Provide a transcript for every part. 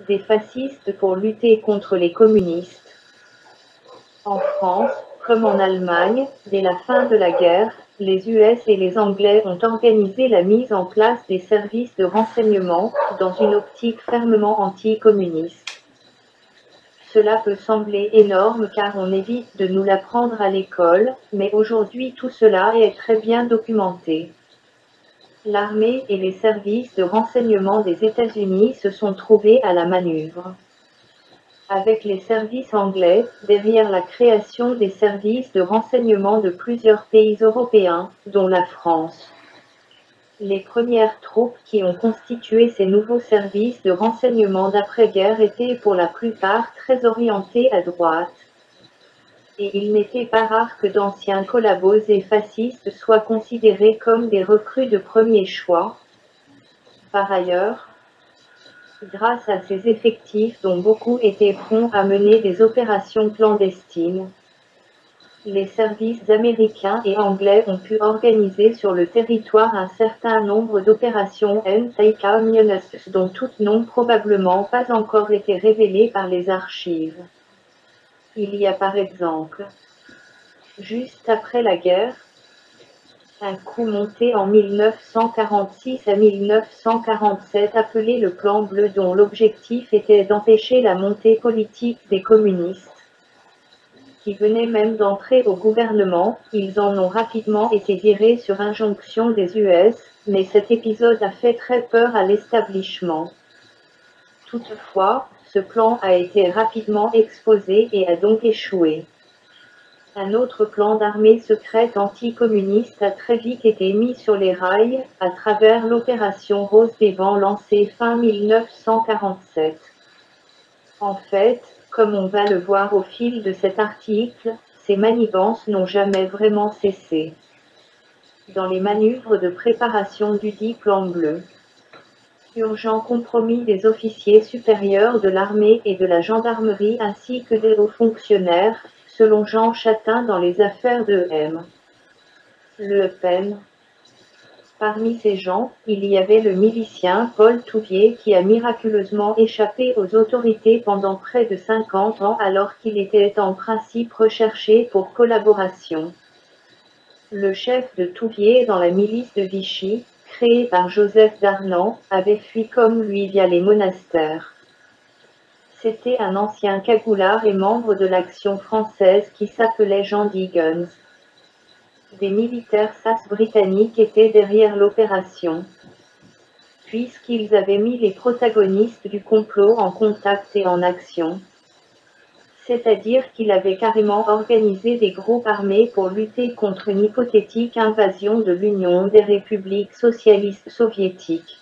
des fascistes pour lutter contre les communistes. En France, comme en Allemagne, dès la fin de la guerre, les US et les Anglais ont organisé la mise en place des services de renseignement, dans une optique fermement anticommuniste. Cela peut sembler énorme car on évite de nous l'apprendre à l'école, mais aujourd'hui tout cela est très bien documenté. L'armée et les services de renseignement des États-Unis se sont trouvés à la manœuvre. Avec les services anglais, derrière la création des services de renseignement de plusieurs pays européens, dont la France. Les premières troupes qui ont constitué ces nouveaux services de renseignement d'après-guerre étaient pour la plupart très orientés à droite. Et il n'était pas rare que d'anciens collabos et fascistes soient considérés comme des recrues de premier choix. Par ailleurs, grâce à ces effectifs dont beaucoup étaient prompts à mener des opérations clandestines, les services américains et anglais ont pu organiser sur le territoire un certain nombre d'opérations anti-communistes dont toutes n'ont probablement pas encore été révélées par les archives. Il y a par exemple, juste après la guerre, un coup monté en 1946 à 1947 appelé le Plan Bleu dont l'objectif était d'empêcher la montée politique des communistes, qui venaient même d'entrer au gouvernement. Ils en ont rapidement été virés sur injonction des US, mais cet épisode a fait très peur à l'establishment. Toutefois, ce plan a été rapidement exposé et a donc échoué. Un autre plan d'armée secrète anticommuniste a très vite été mis sur les rails, à travers l'opération Rose des Vents lancée fin 1947. En fait, comme on va le voir au fil de cet article, ces manigances n'ont jamais vraiment cessé. Dans les manœuvres de préparation du dit Plan Bleu, urgent compromis des officiers supérieurs de l'armée et de la gendarmerie ainsi que des hauts fonctionnaires, selon Jean Chatin dans les affaires de M. Le Pen. Parmi ces gens, il y avait le milicien Paul Touvier qui a miraculeusement échappé aux autorités pendant près de 50 ans alors qu'il était en principe recherché pour collaboration. Le chef de Touvier dans la milice de Vichy, créée par Joseph Darnan, avait fui comme lui via les monastères. C'était un ancien cagoulard et membre de l'Action française qui s'appelait Jean Diggins. Des militaires SAS britanniques étaient derrière l'opération, puisqu'ils avaient mis les protagonistes du complot en contact et en action. C'est-à-dire qu'il avait carrément organisé des groupes armés pour lutter contre une hypothétique invasion de l'Union des républiques socialistes soviétiques,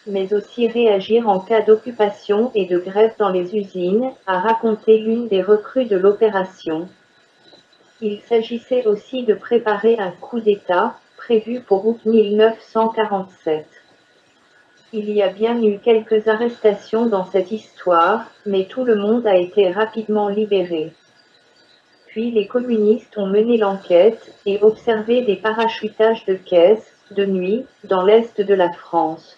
mais aussi réagir en cas d'occupation et de grève dans les usines, a raconté l'une des recrues de l'opération. Il s'agissait aussi de préparer un coup d'État, prévu pour août 1947. Il y a bien eu quelques arrestations dans cette histoire, mais tout le monde a été rapidement libéré. Puis les communistes ont mené l'enquête, et observé des parachutages de caisses, de nuit, dans l'est de la France.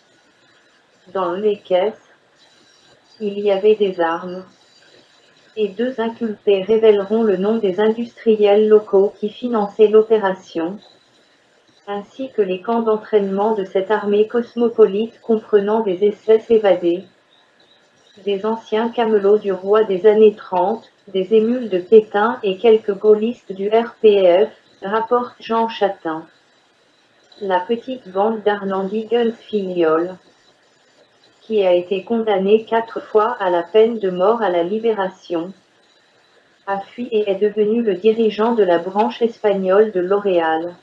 Dans les caisses, il y avait des armes. Et 2 inculpés révéleront le nom des industriels locaux qui finançaient l'opération, ainsi que les camps d'entraînement de cette armée cosmopolite comprenant des SS évadés, des anciens camelots du roi des années 30, des émules de Pétain et quelques gaullistes du RPF, rapporte Jean Chatin. La petite bande d'Arnan Diggins Filiol, qui a été condamné 4 fois à la peine de mort à la Libération, a fui et est devenu le dirigeant de la branche espagnole de L'Oréal.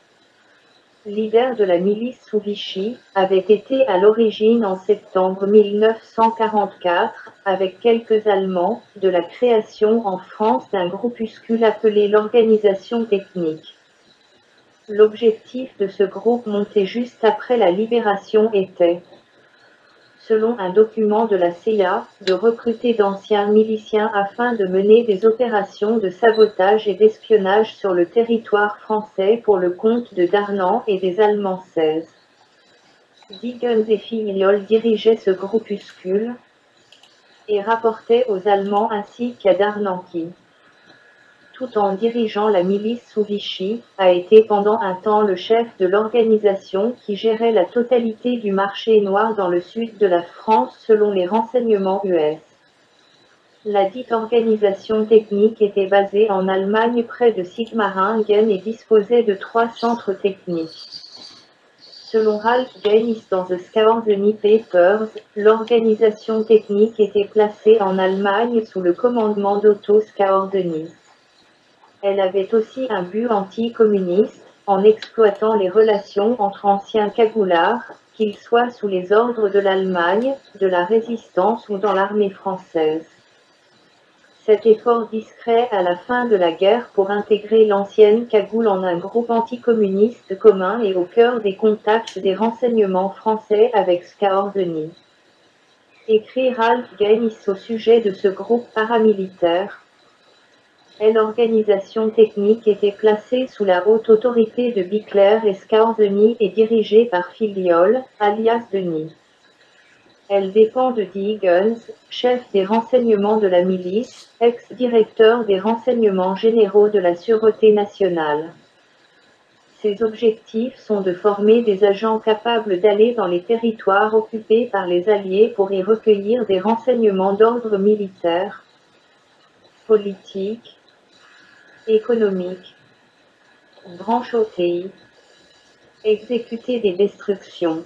Leader de la milice sous Vichy, avait été à l'origine en septembre 1944, avec quelques Allemands, de la création en France d'un groupuscule appelé l'Organisation Technique. L'objectif de ce groupe monté juste après la Libération était, selon un document de la CIA, de recruter d'anciens miliciens afin de mener des opérations de sabotage et d'espionnage sur le territoire français pour le compte de Darnan et des Allemands 16. Diggins et Filiol dirigeaient ce groupuscule, et rapportait aux Allemands ainsi qu'à Darnanki. Tout en dirigeant la milice sous Vichy, a été pendant un temps le chef de l'organisation qui gérait la totalité du marché noir dans le sud de la France selon les renseignements US. La dite organisation technique était basée en Allemagne près de Sigmaringen et disposait de 3 centres techniques. Selon Ralph Gaines dans The Scourdeny Papers, l'organisation technique était placée en Allemagne sous le commandement d'Otto Scourdeny. Elle avait aussi un but anti-communiste, en exploitant les relations entre anciens cagoulards, qu'ils soient sous les ordres de l'Allemagne, de la Résistance ou dans l'armée française. Cet effort discret à la fin de la guerre pour intégrer l'ancienne cagoule en un groupe anticommuniste commun est au cœur des contacts des renseignements français avec Scourdeny. Écrit Ralph Gaines au sujet de ce groupe paramilitaire. L'organisation technique était placée sous la haute autorité de Bickler et Scourdeny et dirigée par Filiol, alias Denis. Elle dépend de Degens, chef des renseignements de la milice, ex-directeur des renseignements généraux de la Sûreté nationale. Ses objectifs sont de former des agents capables d'aller dans les territoires occupés par les Alliés pour y recueillir des renseignements d'ordre militaire, politique, économique, branche OTI, exécuter des destructions,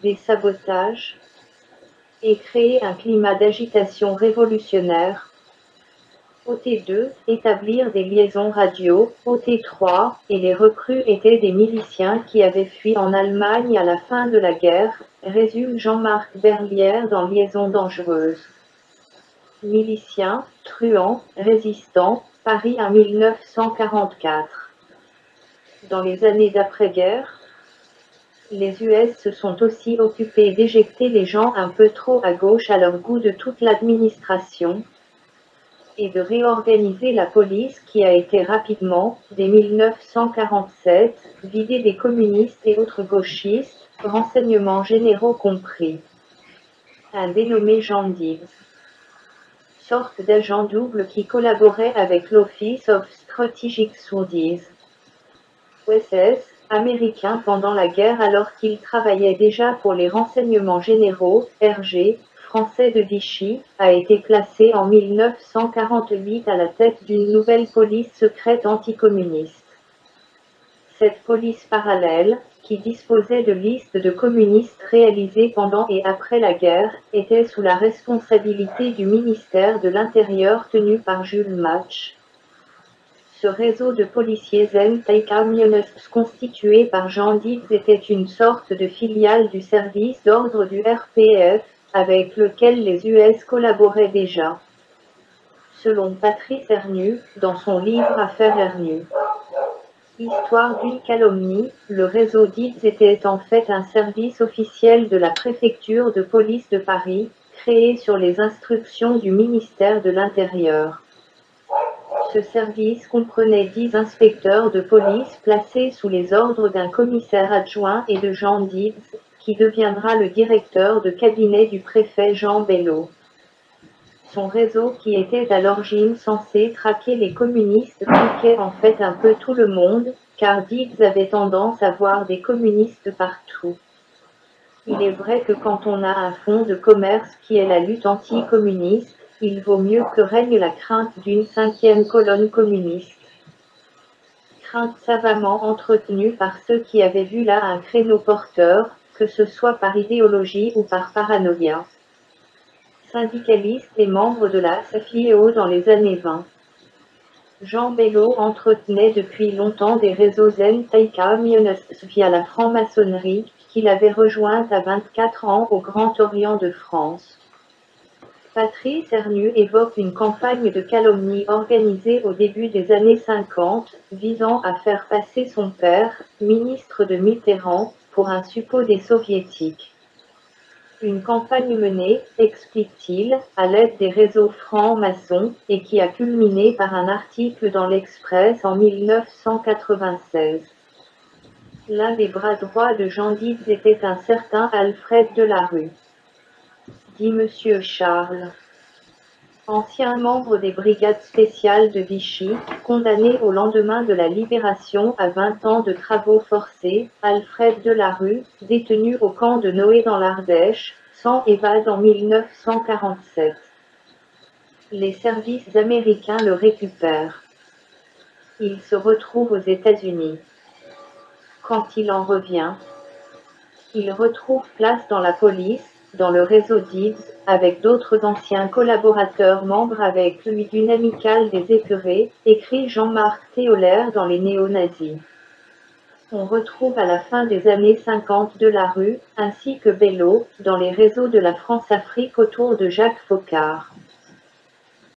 des sabotages, et créer un climat d'agitation révolutionnaire. OT2, établir des liaisons radio, OT3, et les recrues étaient des miliciens qui avaient fui en Allemagne à la fin de la guerre, résume Jean-Marc Berlière dans Liaison dangereuse. Miliciens, truands, résistants, Paris en 1944. Dans les années d'après-guerre, les US se sont aussi occupés d'éjecter les gens un peu trop à gauche à leur goût de toute l'administration, et de réorganiser la police qui a été rapidement, dès 1947, vidée des communistes et autres gauchistes, renseignements généraux compris. Un dénommé Jean Diggs, sorte d'agent double qui collaborait avec l'Office of Strategic Studies, OSS, américain pendant la guerre alors qu'il travaillait déjà pour les renseignements généraux, RG, français de Vichy, a été placé en 1948 à la tête d'une nouvelle police secrète anticommuniste. Cette police parallèle, qui disposait de listes de communistes réalisées pendant et après la guerre, était sous la responsabilité du ministère de l'Intérieur tenu par Jules Match. Ce réseau de policiers anti-communistes constitué par Jean Diggs était une sorte de filiale du service d'ordre du RPF, avec lequel les US collaboraient déjà. Selon Patrice Ernu, dans son livre Affaire Ernu. Histoire d'une calomnie, le réseau Diggs était en fait un service officiel de la préfecture de police de Paris, créé sur les instructions du ministère de l'Intérieur. Ce service comprenait 10 inspecteurs de police placés sous les ordres d'un commissaire adjoint et de Jean Diggs, qui deviendra le directeur de cabinet du préfet Jean Bello. Son réseau qui était à l'origine censé traquer les communistes piquait en fait un peu tout le monde, car Diggs avait tendance à voir des communistes partout. Il est vrai que quand on a un fonds de commerce qui est la lutte anticommuniste, il vaut mieux que règne la crainte d'une 5e colonne communiste. Crainte savamment entretenue par ceux qui avaient vu là un créneau porteur, que ce soit par idéologie ou par paranoïa. Syndicaliste et membre de la SFIO dans les années 20. Jean Bello entretenait depuis longtemps des réseaux anti-communistes via la franc-maçonnerie, qu'il avait rejointe à 24 ans au Grand Orient de France. Patrice Ernu évoque une campagne de calomnie organisée au début des années 50, visant à faire passer son père, ministre de Mitterrand, pour un suppôt des soviétiques. Une campagne menée, explique-t-il, à l'aide des réseaux francs-maçons, et qui a culminé par un article dans l'Express en 1996. L'un des bras droits de Jean Diggs était un certain Alfred Delarue. dit Monsieur Charles. Ancien membre des brigades spéciales de Vichy, condamné au lendemain de la Libération à 20 ans de travaux forcés, Alfred Delarue, détenu au camp de Noé dans l'Ardèche, s'en évade en 1947. Les services américains le récupèrent. Il se retrouve aux États-Unis. Quand il en revient, il retrouve place dans la police, dans le réseau d'Ibs, avec d'autres anciens collaborateurs membres avec lui d'une amicale des épurés, écrit Jean-Marc Théolaire dans Les néo-nazis. On retrouve à la fin des années 50 Delarue, ainsi que Bello, dans les réseaux de la France-Afrique autour de Jacques Foccart.